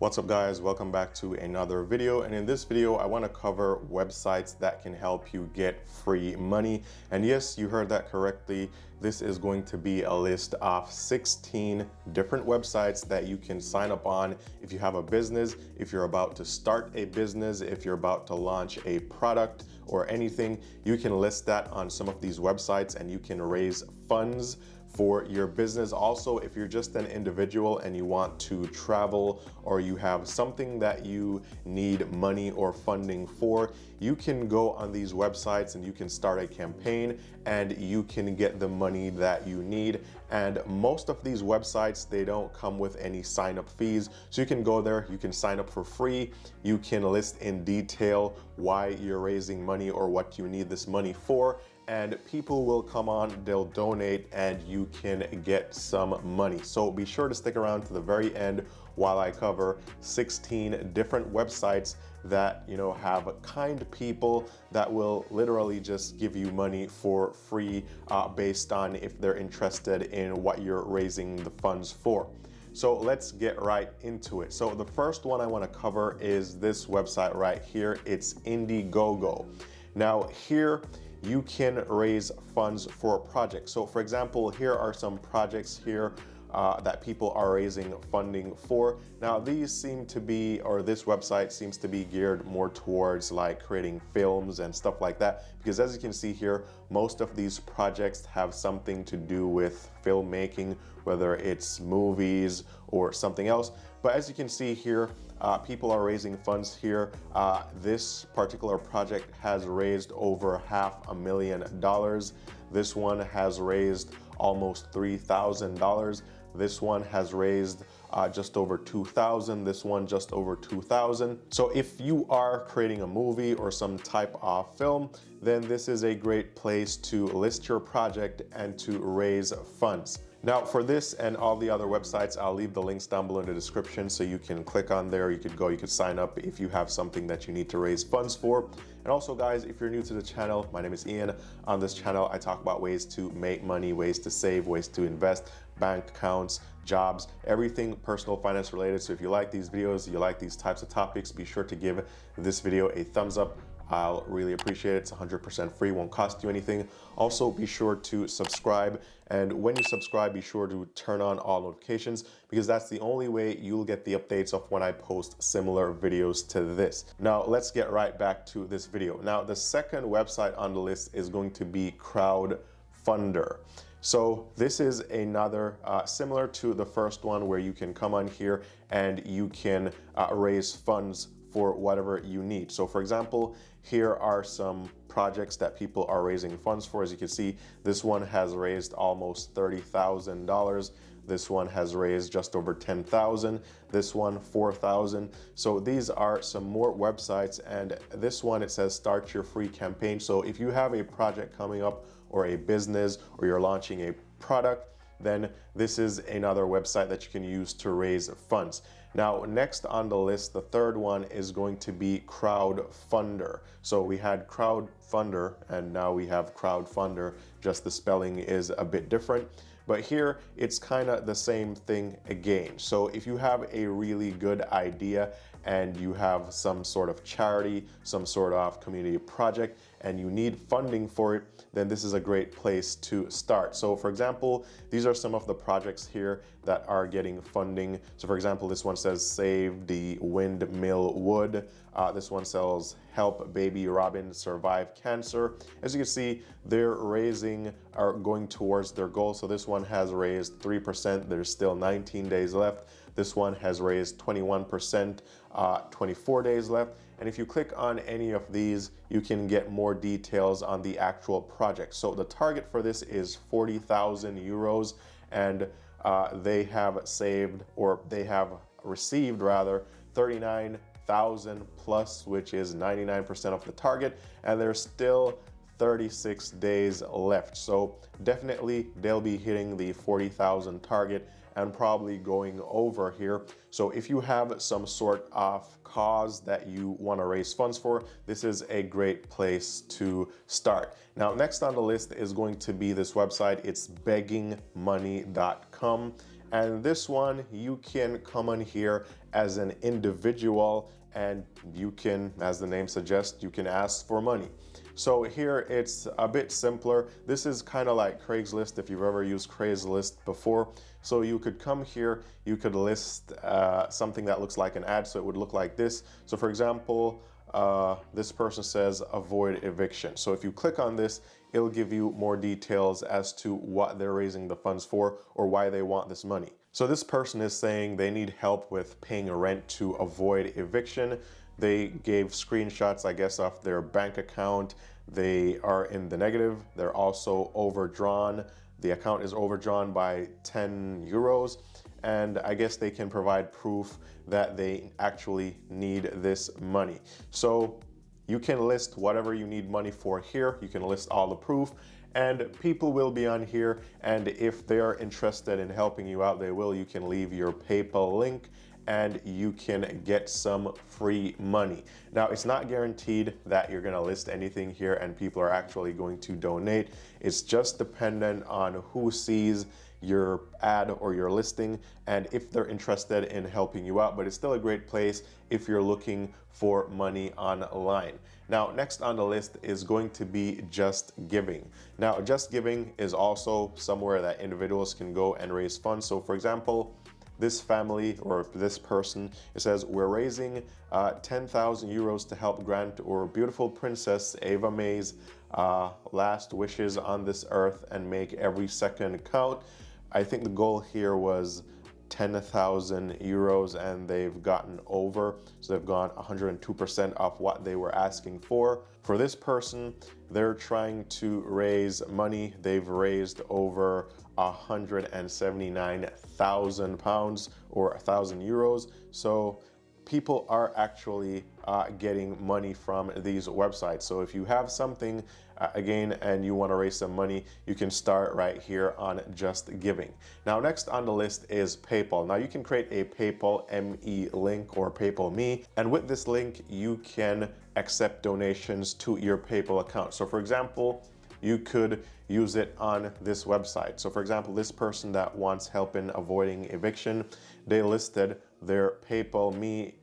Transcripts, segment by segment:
What's up guys, welcome back to another video, and in this video I want to cover websites that can help you get free money. And yes, you heard that correctly. This is going to be a list of 16 different websites that you can sign up on if you have a business, if you're about to start a business, if you're about to launch a product or anything. You can list that on some of these websites and you can raise funds for your business. Also, if you're just an individual and you want to travel, or you have something that you need money or funding for, you can go on these websites and you can start a campaign and you can get the money that you need. And most of these websites, they don't come with any sign-up fees. So you can go there, you can sign up for free, you can list in detail why you're raising money or what you need this money for, and people will come on, they'll donate, and you can get some money. So be sure to stick around to the very end while I cover 16 different websites that, you know, have kind people that will literally just give you money for free based on if they're interested in what you're raising the funds for. So let's get right into it. So the first one I want to cover is this website right here. It's Indiegogo. Now here you can raise funds for a project. So for example, here are some projects here that people are raising funding for. Now these seem to be, or this website seems to be geared more towards like creating films and stuff like that, because as you can see here, most of these projects have something to do with filmmaking, whether it's movies or something else. But as you can see here, people are raising funds here. This particular project has raised over $500,000. This one has raised almost $3,000. This one has raised just over $2,000. This one just over $2,000. So if you are creating a movie or some type of film, then this is a great place to list your project and to raise funds. Now for this and all the other websites, I'll leave the links down below in the description so you can click on there, you could go, you could sign up if you have something that you need to raise funds for. And also guys, if you're new to the channel, my name is Ian. On this channel, I talk about ways to make money, ways to save, ways to invest, bank accounts, jobs, everything personal finance related. So if you like these videos, you like these types of topics, be sure to give this video a thumbs up. I'll really appreciate it. It's 100% free, won't cost you anything. Also, be sure to subscribe. And when you subscribe, be sure to turn on all notifications, because that's the only way you'll get the updates of when I post similar videos to this. Now, let's get right back to this video. Now, the second website on the list is going to be Crowdfunder. So this is another similar to the first one, where you can come on here and you can raise funds for whatever you need. So for example, here are some projects that people are raising funds for. As you can see, this one has raised almost $30,000. This one has raised just over $10,000. This one, $4,000. So these are some more websites, and this one, it says start your free campaign. So if you have a project coming up or a business, or you're launching a product, then this is another website that you can use to raise funds. Now, next on the list, the third one is going to be Crowdfunder. So we had Crowdfunder and now we have Crowdfunder, just the spelling is a bit different. But here it's kind of the same thing again. So if you have a really good idea and you have some sort of charity, some sort of community project, and you need funding for it, then this is a great place to start. So for example, these are some of the projects here that are getting funding. So for example, this one says Save the Windmill Wood. This one says Help Baby Robin Survive Cancer. As you can see, they're are going towards their goal. So this one has raised 3%. There's still 19 days left. This one has raised 21%, 24 days left. And if you click on any of these, you can get more details on the actual project. So the target for this is 40,000 euros, and they have saved, or they have received rather, 39,000 plus, which is 99% of the target, and there's still 36 days left. So definitely they'll be hitting the 40,000 target and probably going over here. So if you have some sort of cause that you want to raise funds for, this is a great place to start. Now, next on the list is going to be this website. It's beggingmoney.com. And this one, you can come on here as an individual and you can, as the name suggests, you can ask for money. So here it's a bit simpler. This is kind of like Craigslist if you've ever used Craigslist before. So you could come here, you could list something that looks like an ad, so it would look like this. So for example, this person says avoid eviction. So if you click on this, it'll give you more details as to what they're raising the funds for or why they want this money. So this person is saying they need help with paying rent to avoid eviction. They gave screenshots, I guess, of their bank account. They are in the negative. They're also overdrawn. The account is overdrawn by 10 euros. And I guess they can provide proof that they actually need this money. So you can list whatever you need money for here. You can list all the proof and people will be on here. And if they are interested in helping you out, they will. You can leave your PayPal link and you can get some free money. Now, it's not guaranteed that you're gonna list anything here and people are actually going to donate. It's just dependent on who sees your ad or your listing and if they're interested in helping you out, but it's still a great place if you're looking for money online. Now, next on the list is going to be Just Giving. Now, Just Giving is also somewhere that individuals can go and raise funds. So for example, this family or this person, it says, we're raising 10,000 euros to help grant our beautiful princess Eva May's last wishes on this earth and make every second count. I think the goal here was 10,000 euros and they've gotten over. So they've gone 102% off what they were asking for. For this person, they're trying to raise money. They've raised over 179,000 pounds or 1,000 euros. So people are actually getting money from these websites. So if you have something again and you want to raise some money, you can start right here on Just Giving. Now, next on the list is PayPal. Now you can create a PayPal ME link or PayPal Me, and with this link you can accept donations to your PayPal account. So for example, you could use it on this website. So for example, this person that wants help in avoiding eviction, they listed their PayPal Me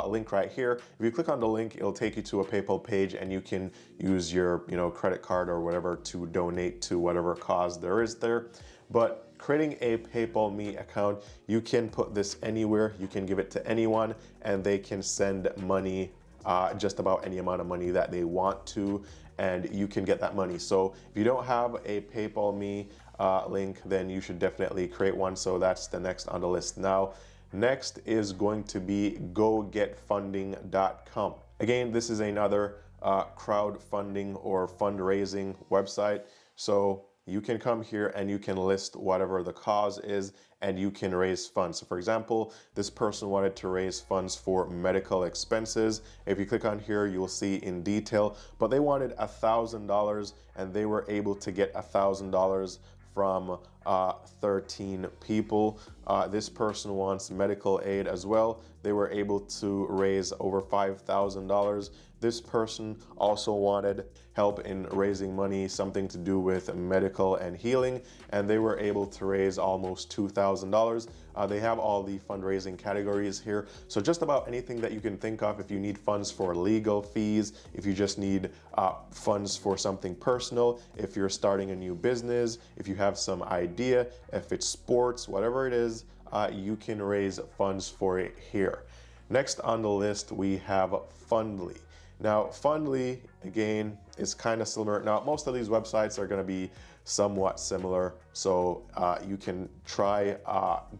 link right here. If you click on the link, it'll take you to a PayPal page and you can use your credit card or whatever to donate to whatever cause there is there. But creating a PayPal Me account, you can put this anywhere, you can give it to anyone and they can send money, just about any amount of money that they want to, and you can get that money. So if you don't have a PayPal Me link, then you should definitely create one. So that's the next on the list. Now, next is going to be gogetfunding.com. Again, this is another crowdfunding or fundraising website. So you can come here and you can list whatever the cause is and you can raise funds. So for example, this person wanted to raise funds for medical expenses. If you click on here, you'll see in detail, but they wanted $1,000 and they were able to get $1,000 from 13 people. This person wants medical aid as well. They were able to raise over $5,000. This person also wanted help in raising money, something to do with medical and healing, and they were able to raise almost $2,000. They have all the fundraising categories here. So just about anything that you can think of. If you need funds for legal fees, if you just need funds for something personal, if you're starting a new business, if you have some idea, if it's sports, whatever it is, you can raise funds for it here. Next on the list, we have Fundly. Now, Fundly, again, is kind of similar. Now, most of these websites are going to be somewhat similar, so you can try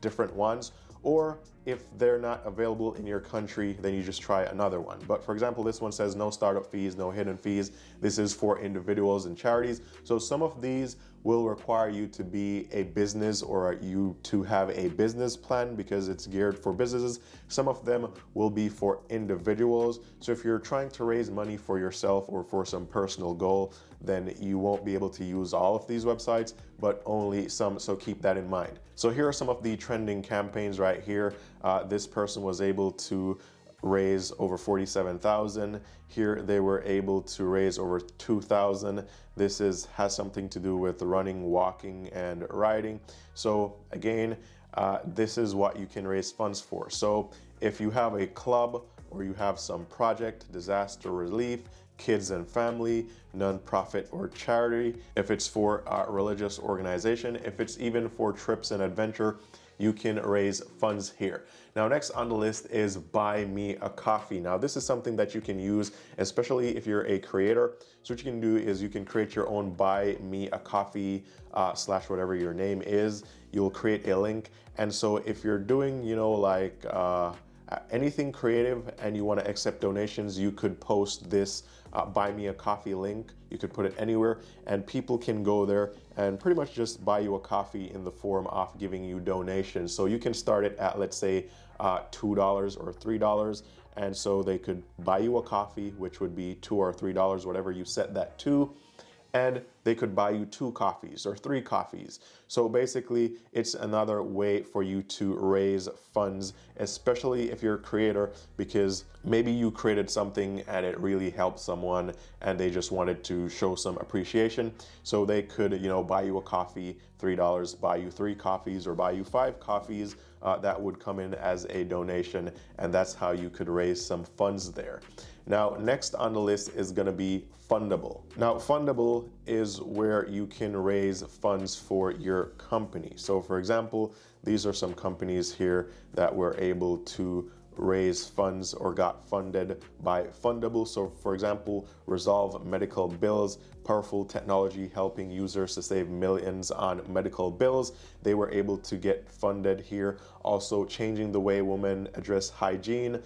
different ones, or if they're not available in your country, then you just try another one. But for example, this one says no startup fees, no hidden fees. This is for individuals and charities. So some of these will require you to be a business or you to have a business plan because it's geared for businesses. Some of them will be for individuals. So if you're trying to raise money for yourself or for some personal goal, then you won't be able to use all of these websites, but only some, so keep that in mind. So here are some of the trending campaigns right here. This person was able to raise over 47,000. Here they were able to raise over 2,000. This has something to do with running, walking, and riding. So again, this is what you can raise funds for. So if you have a club or you have some project, disaster relief, kids and family, nonprofit or charity, if it's for a religious organization, if it's even for trips and adventure, you can raise funds here. Now, next on the list is Buy Me a Coffee. Now, this is something that you can use, especially if you're a creator. So what you can do is you can create your own Buy Me a Coffee slash whatever your name is. You'll create a link. And so if you're doing, like anything creative and you want to accept donations, you could post this Buy Me a Coffee link. You could put it anywhere and people can go there and pretty much just buy you a coffee in the form of giving you donations. So you can start it at, let's say, $2 or $3. And so they could buy you a coffee, which would be $2 or $3, whatever you set that to. And they could buy you 2 coffees or 3 coffees. So basically, it's another way for you to raise funds, especially if you're a creator, because maybe you created something and it really helped someone and they just wanted to show some appreciation. So they could, buy you a coffee, $3, buy you 3 coffees, or buy you 5 coffees. That would come in as a donation, and that's how you could raise some funds there. Now, next on the list is going to be Fundable. Now, Fundable is where you can raise funds for your company. So, for example, these are some companies here that were able to raise funds or got funded by Fundable. So, for example, Resolve Medical Bills, powerful technology helping users to save millions on medical bills. They were able to get funded here. Also, changing the way women address hygiene.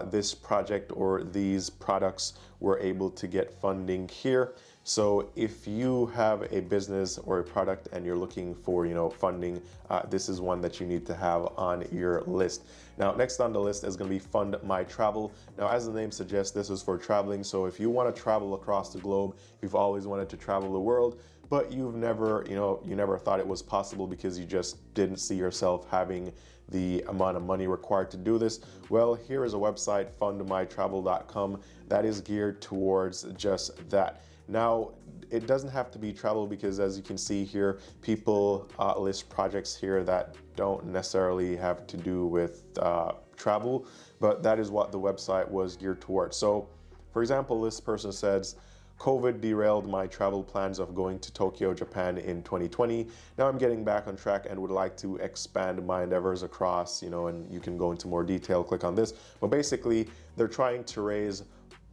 This project or these products were able to get funding here. So if you have a business or a product and you're looking for, funding, this is one that you need to have on your list. Now, next on the list is going to be Fund My Travel. Now, as the name suggests, this is for traveling. So if you want to travel across the globe, you've always wanted to travel the world, but you've never, you never thought it was possible because you just didn't see yourself having the amount of money required to do this. Well, here is a website, fundmytravel.com, that is geared towards just that. Now, it doesn't have to be travel because, as you can see here, people list projects here that don't necessarily have to do with travel, but that is what the website was geared towards. So, for example, this person says, COVID derailed my travel plans of going to Tokyo, Japan in 2020. Now I'm getting back on track and would like to expand my endeavors across, and you can go into more detail, click on this. But basically, they're trying to raise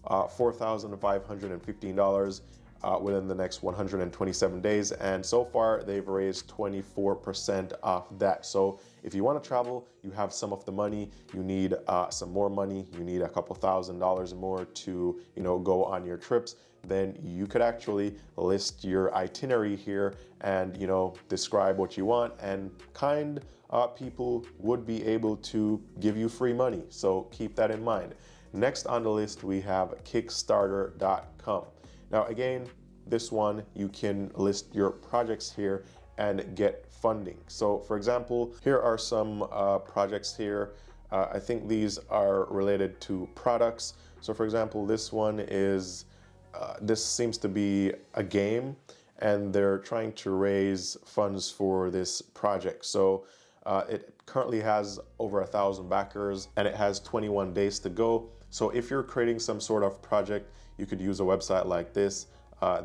$4,515 within the next 127 days. And so far, they've raised 24% off that. So if you want to travel, you have some of the money, you need some more money, you need a couple $1,000s more to, go on your trips, then you could actually list your itinerary here and, describe what you want, and people would be able to give you free money. So keep that in mind. Next on the list, we have Kickstarter.com. Now, again, this one, you can list your projects here and get funding. So, for example, here are some projects here. I think these are related to products. So, for example, this one is, this seems to be a game, and they're trying to raise funds for this project. So, it currently has over 1,000 backers, and it has 21 days to go. So if you're creating some sort of project, you could use a website like this.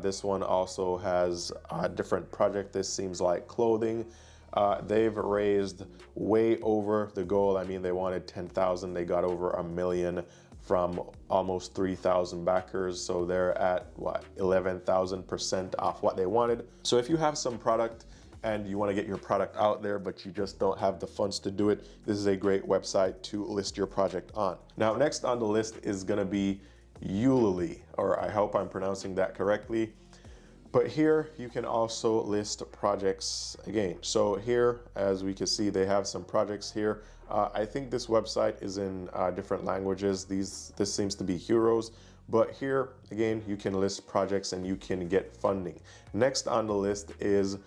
This one also has a different project. This seems like clothing. They've raised way over the goal. I mean, they wanted 10,000. They got over 1 million from almost 3,000 backers. So they're at 11,000% off what they wanted. So if you have some product and you want to get your product out there, but you just don't have the funds to do it, this is a great website to list your project on. Now, next on the list is going to be Ulule, or I hope I'm pronouncing that correctly. But here you can also list projects again. So here, as we can see, they have some projects here. I think this website is in different languages. This seems to be euros. But here, again, you can list projects and you can get funding. Next on the list is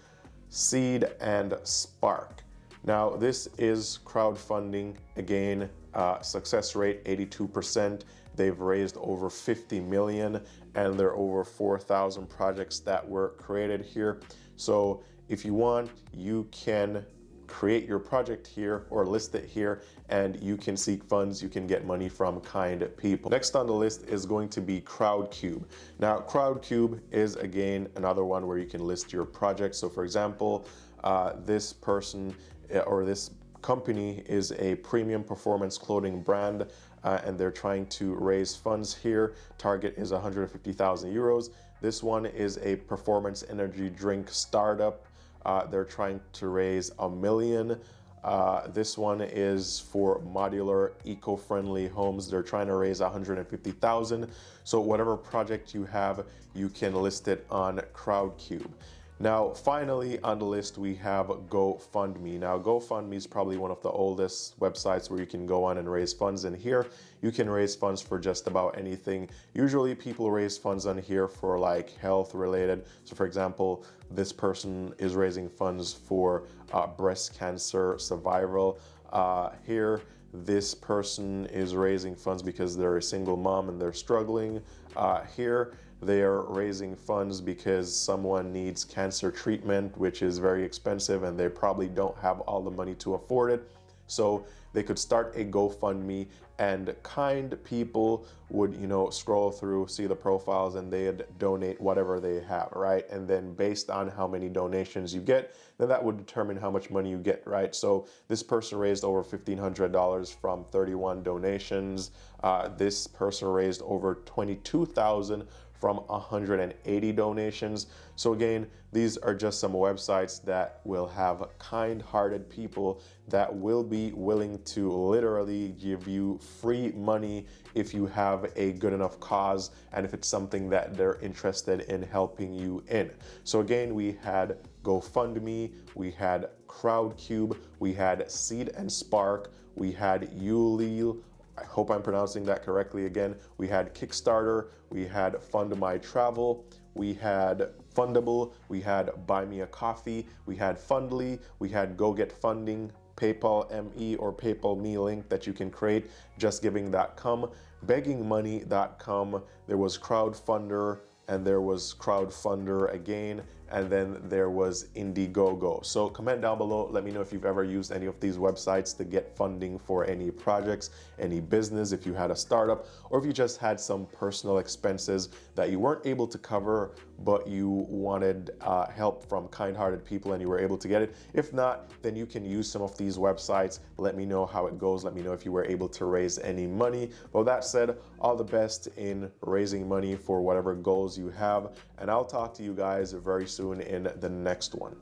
Seed and Spark. Now, this is crowdfunding. Again, success rate 82%. They've raised over 50 million, and there are over 4,000 projects that were created here. So if you want, you can create your project here or list it here, and you can seek funds, you can get money from kind people. Next on the list is going to be Crowdcube. Now, Crowdcube is again another one where you can list your project. So for example, this person or this company is a premium performance clothing brand, and they're trying to raise funds here. Target is 150,000 euros. This one is a performance energy drink startup. They're trying to raise $1 million. This one is for modular eco-friendly homes. They're trying to raise 150,000. So whatever project you have, you can list it on Crowdcube. Now, finally on the list, we have GoFundMe. Now, GoFundMe is probably one of the oldest websites where you can go on and raise funds. And here, you can raise funds for just about anything. Usually, people raise funds on here for like health related. So for example, this person is raising funds for breast cancer survival. Here, this person is raising funds because they're a single mom and they're struggling. Here, they are raising funds because someone needs cancer treatment, which is very expensive, and they probably don't have all the money to afford it. So they could start a GoFundMe, and kind people would, scroll through, see the profiles, and they'd donate whatever they have, right? And then based on how many donations you get, then that would determine how much money you get, right? So this person raised over $1,500 from 31 donations. This person raised over 22,000 from 180 donations. So again, these are just some websites that will have kind-hearted people that will be willing to literally give you free money if you have a good enough cause and if it's something that they're interested in helping you in. So again, we had GoFundMe, we had Crowdcube, we had Seed and Spark, we had Ulil, I hope I'm pronouncing that correctly again. We had Kickstarter, we had Fund My Travel, we had Fundable, we had Buy Me a Coffee, we had Fundly, we had Go Get Funding, PayPal ME or PayPal Me link that you can create, JustGiving.com, BeggingMoney.com, there was Crowdfunder, and there was Crowdfunder again, and then there was Indiegogo. So comment down below, let me know if you've ever used any of these websites to get funding for any projects, any business, if you had a startup, or if you just had some personal expenses that you weren't able to cover, but you wanted help from kind-hearted people and you were able to get it. If not, then you can use some of these websites. Let me know how it goes. Let me know if you were able to raise any money. But with that said, all the best in raising money for whatever goals you have, and I'll talk to you guys very soon in the next one.